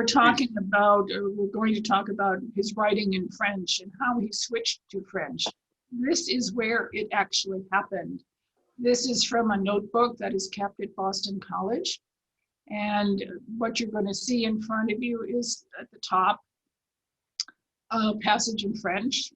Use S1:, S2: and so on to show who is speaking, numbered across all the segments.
S1: talking about, or we're going to talk about his writing in French and how he switched to French. This is where it actually happened. This is from a notebook that is kept at Boston College. And what you're going to see in front of you is at the top, a passage in English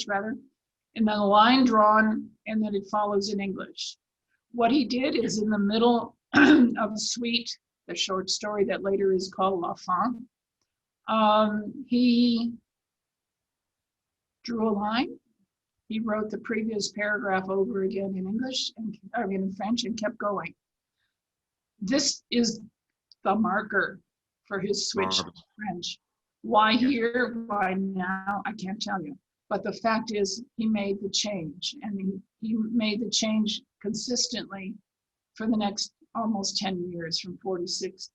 S1: rather, and then a line drawn, and then it follows in English. What he did is in the middle of a suite, the short story that later is called L'Enfant, he drew a line. He wrote the previous paragraph over again in English, in French, and kept going. This is the marker for his switch to French. Why here, why now, I can't tell you. But the fact is, he made the change, and he made the change consistently for the next almost 10 years, from 46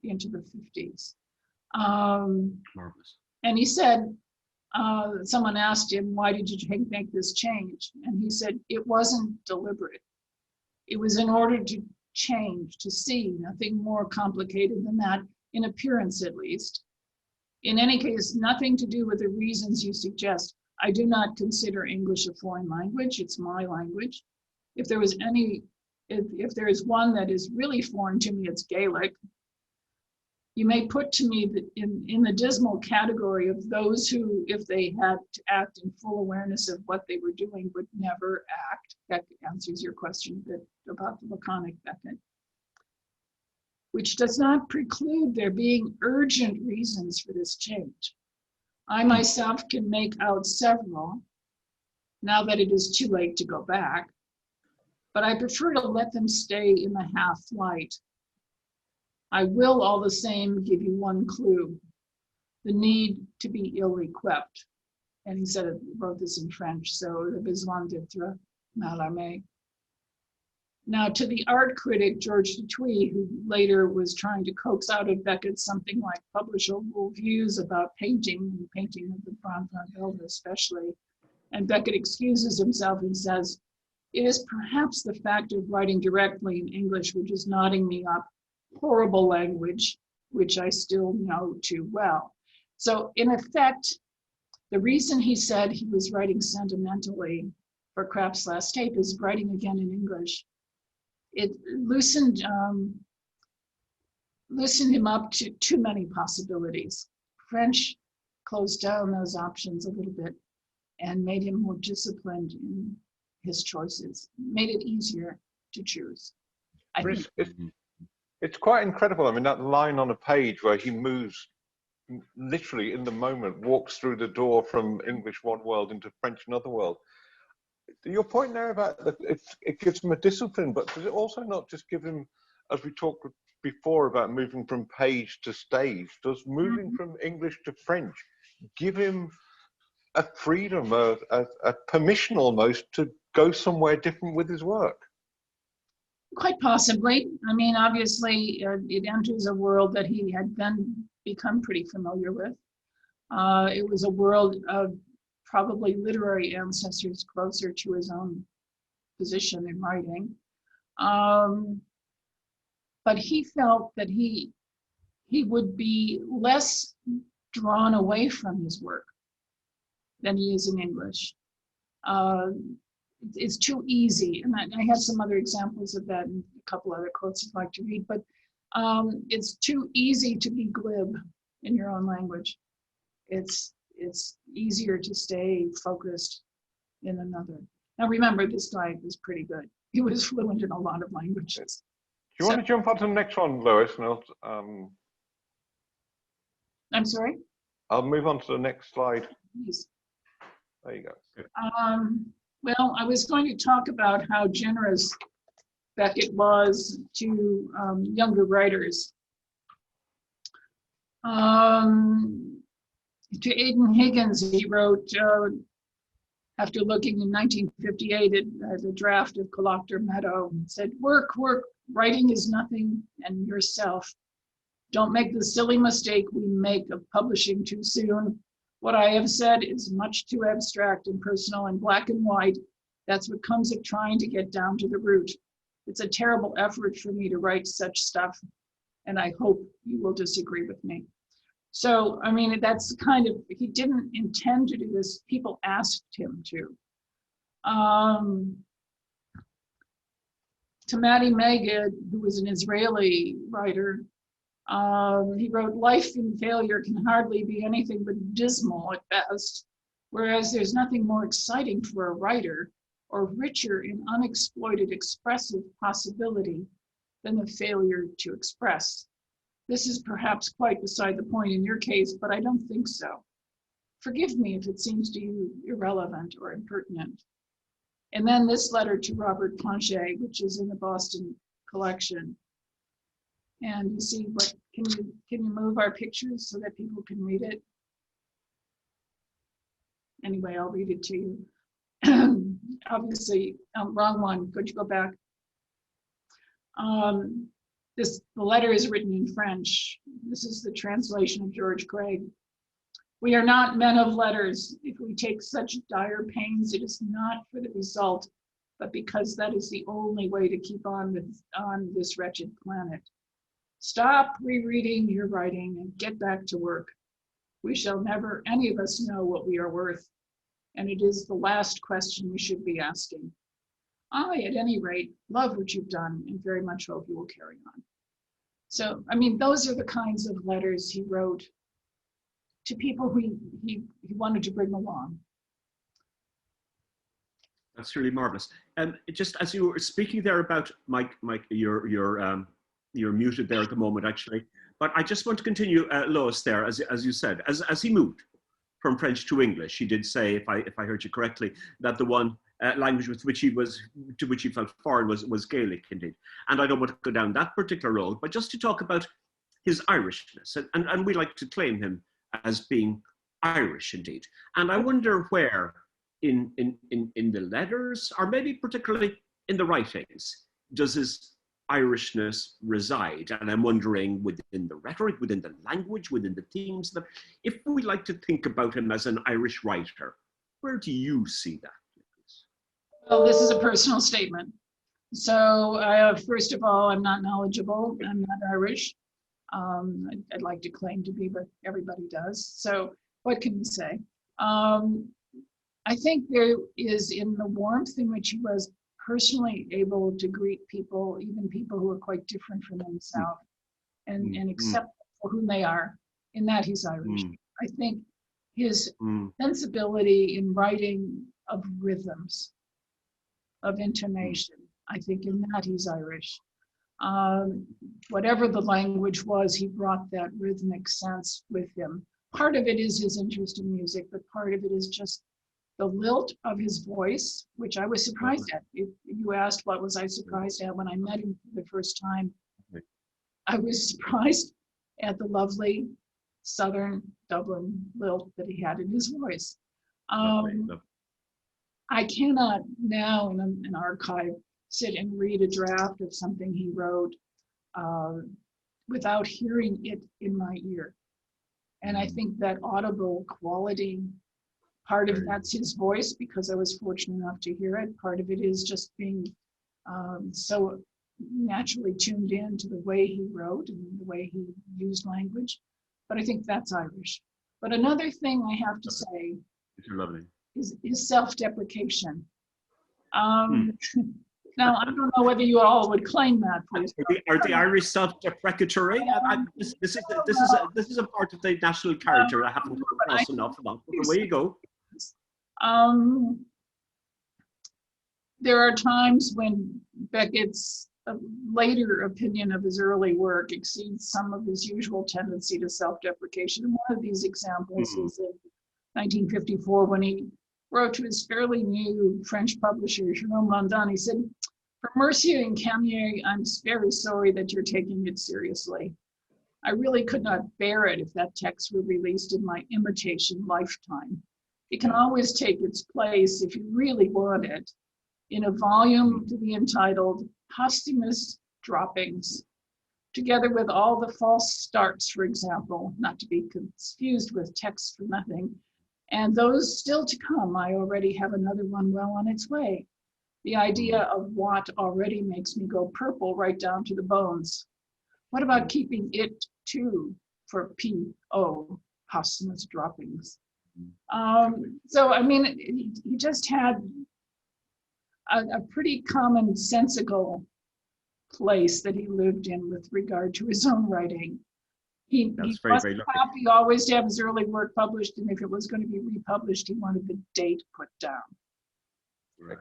S1: into the 50s.
S2: Marvelous.
S1: And he said, someone asked him, why did you make this change? And he said, it wasn't deliberate. It was in order to change, to see, nothing more complicated than that, in appearance at least. In any case, nothing to do with the reasons you suggest. I do not consider English a foreign language. It's my language. If there was if there is one that is really foreign to me, it's Gaelic. You may put to me that in the dismal category of those who, if they had to act in full awareness of what they were doing, would never act. That answers your question a bit about the laconic Beckett, which does not preclude there being urgent reasons for this change. I myself can make out several, now that it is too late to go back, but I prefer to let them stay in the half light. I will all the same give you one clue, the need to be ill-equipped. And he said, wrote this in French, so le besoin d'être mal armé. Now, to the art critic, George Dutuy, who later was trying to coax out of Beckett something like publishable views about painting, and painting of the Bronfenfelder especially, and Beckett excuses himself and says, it is perhaps the fact of writing directly in English which is knotting me up, horrible language, which I still know too well. So in effect, the reason he said he was writing sentimentally for Kraft's last tape is writing again in English. It loosened him up to too many possibilities. French closed down those options a little bit and made him more disciplined in his choices, made it easier to choose.
S3: It's quite incredible. I mean, that line on a page where he moves literally in the moment, walks through the door from English one world into French another world. Your point there about it gives him a discipline, but does it also not just give him, as we talked before about moving from page to stage, does moving from English to French give him a freedom, a permission almost to go somewhere different with his work?
S1: Quite possibly. I mean, obviously, it enters a world that he had then become pretty familiar with. It was a world of probably literary ancestors closer to his own position in writing. But he felt that he would be less drawn away from his work than he is in English. It's too easy, and I have some other examples of that and a couple other quotes I'd like to read, but it's too easy to be glib in your own language. It's easier to stay focused in another. Now remember, this guy was pretty good. He was fluent in a lot of languages.
S3: Do you want to jump on to the next one, Lois? And
S1: I'm sorry?
S3: I'll move on to the next slide.
S1: Please.
S3: There you go.
S1: Well, I was going to talk about how generous Beckett was to younger writers. To Aidan Higgins, he wrote, after looking in 1958 at the draft of Coloctor Meadow, said, work, writing is nothing, and yourself. Don't make the silly mistake we make of publishing too soon. What I have said is much too abstract and personal and black and white. That's what comes of trying to get down to the root. It's a terrible effort for me to write such stuff. and I hope you will disagree with me. So, I mean, that's kind of, he didn't intend to do this. People asked him to. To Matti Magid, who was an Israeli writer, he wrote, "Life in failure can hardly be anything but dismal at best, whereas there's nothing more exciting for a writer or richer in unexploited expressive possibility than the failure to express. This is perhaps quite beside the point in your case, but I don't think so. Forgive me if it seems to you irrelevant or impertinent." And then this letter to Robert Planchet, which is in the Boston collection. And you see what, can you move our pictures so that people can read it? Anyway, I'll read it to you. Obviously, wrong one, could you go back? The letter is written in French. This is the translation of George Craig. "We are not men of letters. If we take such dire pains, it is not for the result, but because that is the only way to keep on this wretched planet. Stop rereading your writing and get back to work. We shall never, any of us, know what we are worth, and it is the last question we should be asking. I, at any rate, love what you've done and very much hope you will carry on." So, I mean, those are the kinds of letters he wrote to people who he wanted to bring along.
S2: That's really marvelous. And just as you were speaking there about Mike, you're muted there at the moment, actually. But I just want to continue, Lois, there, as you said, as he moved from French to English, he did say, if I heard you correctly, that the one language to which he felt foreign was Gaelic, indeed. And I don't want to go down that particular road, but just to talk about his Irishness, and we like to claim him as being Irish, indeed. And I wonder where in the letters, or maybe particularly in the writings, does his Irishness reside? And I'm wondering, within the rhetoric, within the language, within the themes, if we like to think about him as an Irish writer, where do you see that?
S1: Well, this is a personal statement. So first of all, I'm not knowledgeable. I'm not Irish. I'd like to claim to be, but everybody does. So what can you say? I think there is, in the warmth in which he was personally able to greet people, even people who are quite different from himself, and accept for whom they are, in that he's Irish. I think his sensibility in writing of rhythms, of intonation, I think in that he's Irish. Whatever the language was, he brought that rhythmic sense with him. Part of it is his interest in music, but part of it is just the lilt of his voice, which I was surprised at. If you asked what was I surprised at when I met him for the first time, I was surprised at the lovely Southern Dublin lilt that he had in his voice. I cannot now in an archive sit and read a draft of something he wrote without hearing it in my ear. And I think that audible quality, part of that's his voice, because I was fortunate enough to hear it. Part of it is just being so naturally tuned in to the way he wrote and the way he used language. But I think that's Irish. But another thing I have to say is self-deprecation. Now, I don't know whether you all would claim that, please.
S2: Are the Irish self-deprecatory? This is a part of the national character I haven't come across enough about. Away you go.
S1: There are times when Beckett's later opinion of his early work exceeds some of his usual tendency to self-deprecation. And one of these examples is in 1954 when he wrote to his fairly new French publisher, Jérôme Landon. He said, "For Mercier and Camier, I'm very sorry that you're taking it seriously. I really could not bear it if that text were released in my imitation lifetime. It can always take its place, if you really want it, in a volume to be entitled Posthumous Droppings, together with all the false starts, for example, not to be confused with Texts for Nothing, and those still to come. I already have another one well on its way. The idea of what already makes me go purple right down to the bones. What about keeping it too for P.O., posthumous droppings? So, I mean, he just had a pretty commonsensical place that he lived in with regard to his own writing. He wasn't happy always to have his early work published, and if it was going to be republished, he wanted the date put down.
S2: Right.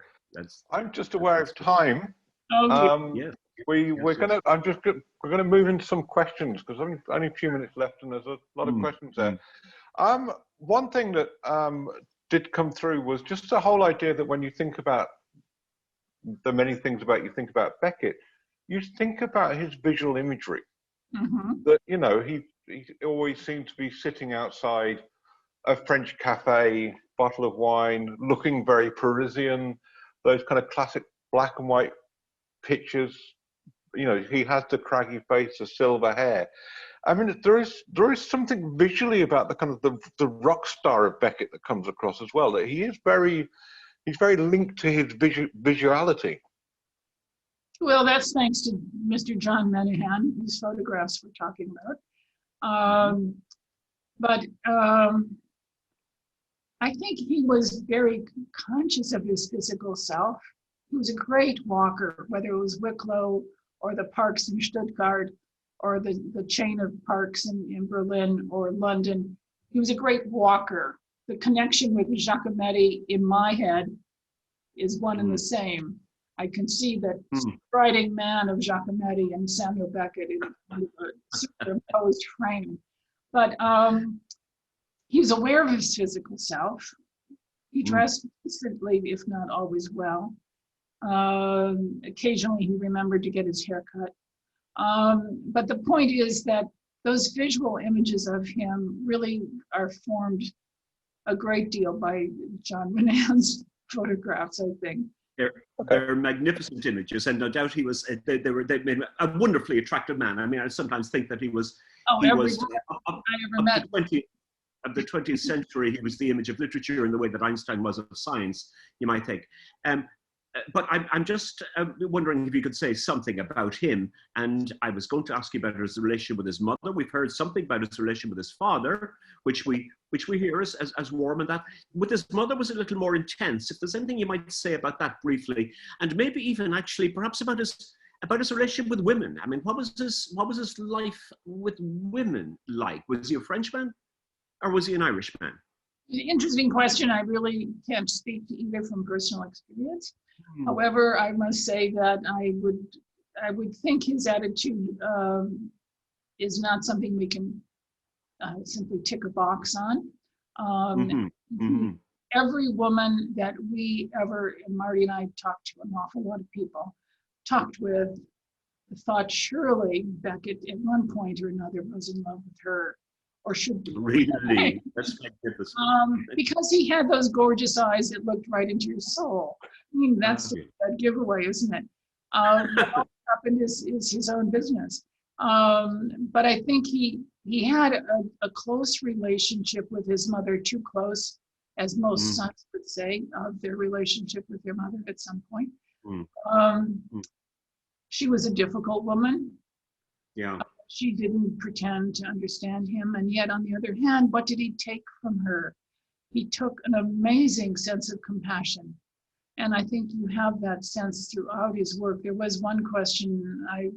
S3: I'm just aware of time.
S1: Oh,
S2: yeah.
S3: We're gonna move into some questions because only a few minutes left, and there's a lot of questions there. One thing that did come through was just the whole idea that when you think about the many things you think about Beckett, you think about his visual imagery. That, you know, he always seemed to be sitting outside a French cafe, bottle of wine, looking very Parisian, those kind of classic black and white pictures. You know, he has the craggy face, the silver hair. I mean, there is something visually about the kind of the rock star of Beckett that comes across as well, that he's very linked to his visuality.
S1: Well, that's thanks to Mr. John Menahan, whose photographs we're talking about. But I think he was very conscious of his physical self. He was a great walker, whether it was Wicklow or the parks in Stuttgart or the chain of parks in Berlin or London. He was a great walker. The connection with Giacometti in my head is one and the same. I can see that striding man of Giacometti and Samuel Beckett in a superimposed frame. But he was aware of his physical self. He dressed decently, if not always well. Occasionally he remembered to get his hair cut. But the point is that those visual images of him really are formed a great deal by John Menahan's photographs, I think.
S2: They're magnificent images, and no doubt he was. They made a wonderfully attractive man. I mean, I sometimes think that he was. Of the 20th century, he was the image of literature in the way that Einstein was of science, you might think. But I'm just wondering if you could say something about him. And I was going to ask you about his relationship with his mother. We've heard something about his relation with his father, which we hear as warm, and that with his mother was a little more intense. If there's anything you might say about that briefly, and maybe even actually perhaps about his relationship with women. I mean, what was his life with women like? Was he a Frenchman or was he an Irishman?
S1: Interesting question. I really can't speak to either from personal experience. However, I must say that I would think his attitude is not something we can simply tick a box on. Every woman that we ever, and Marty and I talked to an awful lot of people, talked with, thought surely Beckett at one point or another was in love with her, or should be.
S2: Really? That's magnificent.
S1: Because he had those gorgeous eyes that looked right into your soul. I mean, that's a giveaway, isn't it? What happened is his own business. But I think he had a close relationship with his mother, too close, as most sons would say, of their relationship with their mother at some point. She was a difficult woman.
S2: Yeah.
S1: She didn't pretend to understand him. And yet, on the other hand, what did he take from her? He took an amazing sense of compassion. And I think you have that sense throughout his work. There was one question I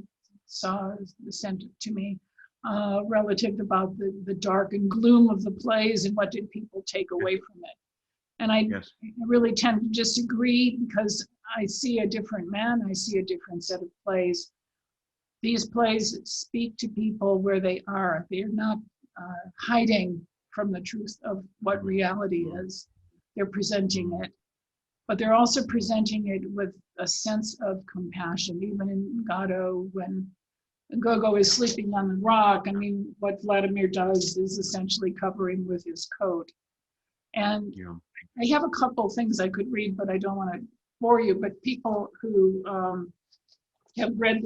S1: saw sent to me relative about the dark and gloom of the plays and what did people take away from it. And I really tend to disagree because I see a different man. I see a different set of plays. These plays speak to people where they are. They're not hiding from the truth of what reality is. They're presenting it. But they're also presenting it with a sense of compassion. Even in Godot, when Gogo is sleeping on the rock, I mean, what Vladimir does is essentially covering with his coat. And I have a couple things I could read, but I don't want to bore you. But people who have read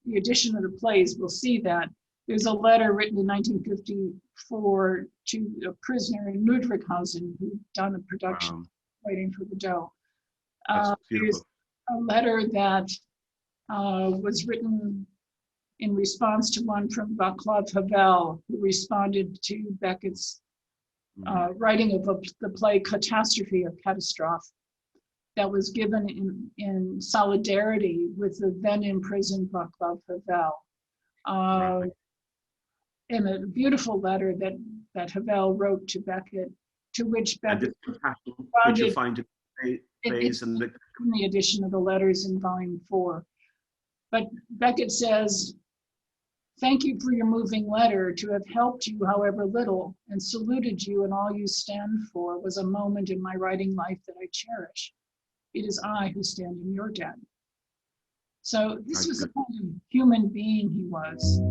S1: the edition of the plays will see that there's a letter written in 1954 to a prisoner in Ludwighausen who'd done a production waiting for the dough. There's a letter that was written in response to one from Václav Havel, who responded to Beckett's writing of the play Catastrophe or Catastrophe that was given in solidarity with the then imprisoned Václav Havel. In a beautiful letter that Havel wrote to Beckett, to which Beckett
S2: which you find in
S1: the edition of the letters in volume 4. But Beckett says, "Thank you for your moving letter. To have helped you, however little, and saluted you and all you stand for was a moment in my writing life that I cherish. It is I who stand in your debt." So this was the kind of human being he was.